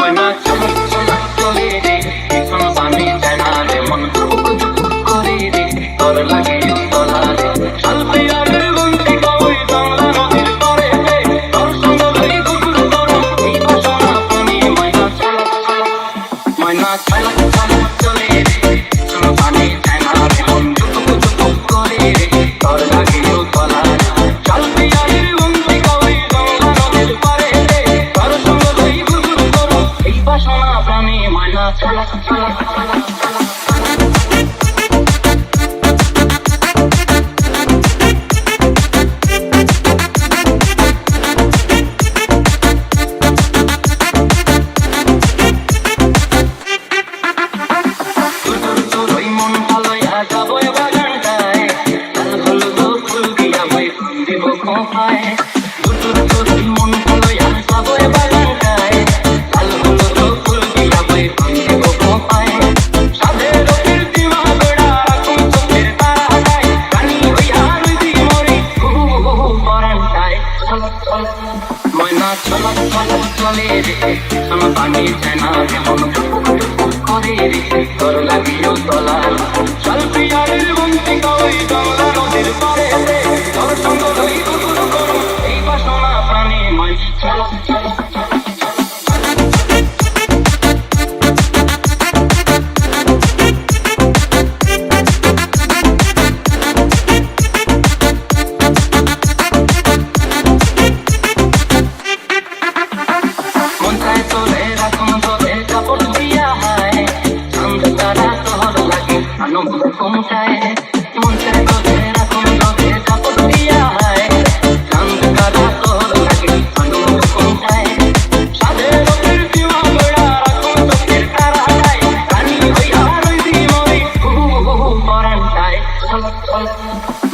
ময়না চলো চলো চলে রে পিছন পানি যায় না রে মন ধুক ধুক করে রে তোর লাগে তলা রে শালপিয়ারের বন্দি কই বাংলা নদীর পারে রে তোর সঙ্গ লই গুগুর করো এই বাসনা পানি ময়না চলো চলো ময়না চলো চলো চলে রে পিছন পানি যায় না রে মন ধুক ধুক করে রে তোর লাগে তলা রে শালপিয়ারের বন্দি কই বাংলা নদীর পারে রে তোর সঙ্গ লই গুগুর করো এই বাসনা পানি ময়না চলো চলো চলো ময়না চলো চলো চলে রে পিছন পানি যায় না রে মন করে রে তোর লাগিও তলা শালপিয়ারের বন্দি কই বাংলা নদীর পারে রে তোর সঙ্গ লই গুগুর করো এই বাসনা প্রাণী ময়না চলো চলো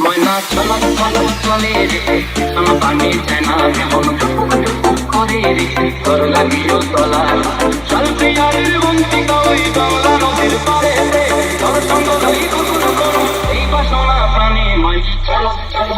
ময়না চলো চলো চলে রে পিছন পানি যায় না রে মন করে রে তোর লাগিও তলা শালপিয়ারের বন্দি কই বাংলা নদীর পারে রে তোর সঙ্গ লই গুগুর করো এই বাসনা প্রাণী ময়না চলো চলো